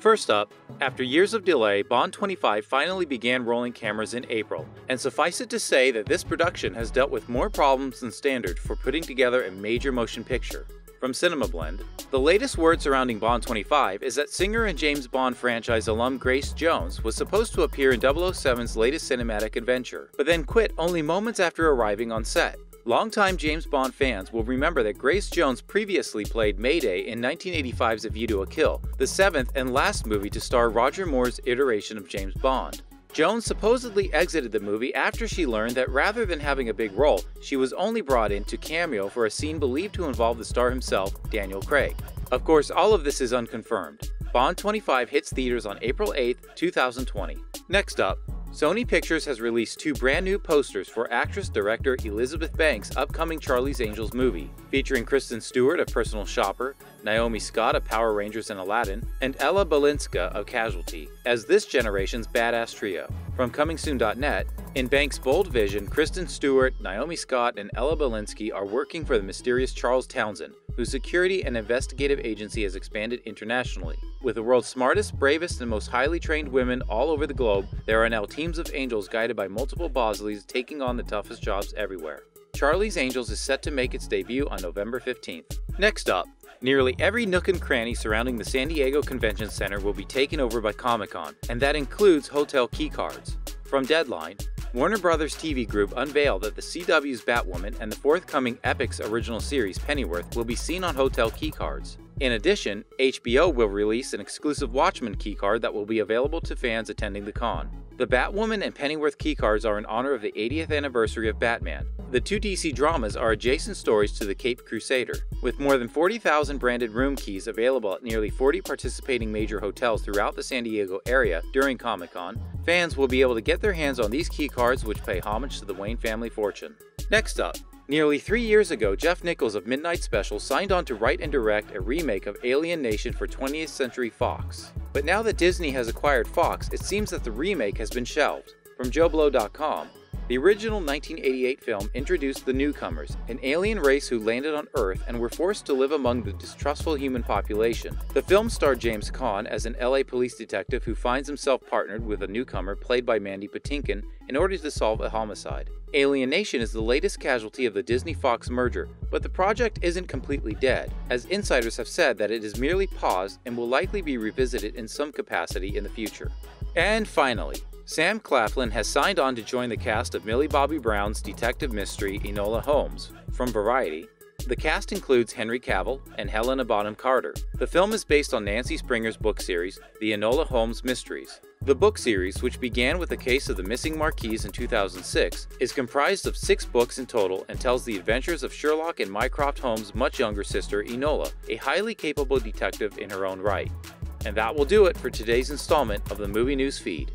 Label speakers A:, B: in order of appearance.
A: First up, after years of delay, Bond 25 finally began rolling cameras in April, and suffice it to say that this production has dealt with more problems than standard for putting together a major motion picture. From CinemaBlend, the latest word surrounding Bond 25 is that singer and James Bond franchise alum Grace Jones was supposed to appear in 007's latest cinematic adventure, but then quit only moments after arriving on set. Longtime James Bond fans will remember that Grace Jones previously played Mayday in 1985's A View to a Kill, the seventh and last movie to star Roger Moore's iteration of James Bond. Jones supposedly exited the movie after she learned that rather than having a big role, she was only brought in to cameo for a scene believed to involve the star himself, Daniel Craig. Of course, all of this is unconfirmed. Bond 25 hits theaters on April 8, 2020. Next up, Sony Pictures has released two brand new posters for actress-director Elizabeth Banks' upcoming Charlie's Angels movie, featuring Kristen Stewart of Personal Shopper, Naomi Scott of Power Rangers and Aladdin, and Ella Balinska of Casualty, as this generation's badass trio. From ComingSoon.net, in Banks' bold vision, Kristen Stewart, Naomi Scott, and Ella Balinska are working for the mysterious Charles Townsend, whose security and investigative agency has expanded internationally. With the world's smartest, bravest, and most highly trained women all over the globe, there are now teams of angels guided by multiple Bosleys taking on the toughest jobs everywhere. Charlie's Angels is set to make its debut on November 15th. Next up, nearly every nook and cranny surrounding the San Diego Convention Center will be taken over by Comic-Con, and that includes hotel keycards. From Deadline, Warner Brothers TV Group unveiled that the CW's Batwoman and the forthcoming Epix original series Pennyworth will be seen on hotel keycards. In addition, HBO will release an exclusive Watchmen keycard that will be available to fans attending the con. The Batwoman and Pennyworth keycards are in honor of the 80th anniversary of Batman. The two DC dramas are adjacent stories to the Caped Crusader. With more than 40,000 branded room keys available at nearly 40 participating major hotels throughout the San Diego area during Comic-Con, fans will be able to get their hands on these keycards which pay homage to the Wayne family fortune. Next up, nearly 3 years ago, Jeff Nichols of Midnight Special signed on to write and direct a remake of Alien Nation for 20th Century Fox. But now that Disney has acquired Fox, it seems that the remake has been shelved. From JoBlo.com, the original 1988 film introduced the newcomers, an alien race who landed on Earth and were forced to live among the distrustful human population. The film starred James Caan as an LA police detective who finds himself partnered with a newcomer played by Mandy Patinkin in order to solve a homicide. Alien Nation is the latest casualty of the Disney-Fox merger, but the project isn't completely dead, as insiders have said that it is merely paused and will likely be revisited in some capacity in the future. And finally, Sam Claflin has signed on to join the cast of Millie Bobby Brown's detective mystery Enola Holmes. From Variety, the cast includes Henry Cavill and Helena Bonham Carter. The film is based on Nancy Springer's book series, The Enola Holmes Mysteries. The book series, which began with the case of the missing Marquise in 2006, is comprised of 6 books in total and tells the adventures of Sherlock and Mycroft Holmes' much younger sister Enola, a highly capable detective in her own right. And that will do it for today's installment of the Movie News Feed.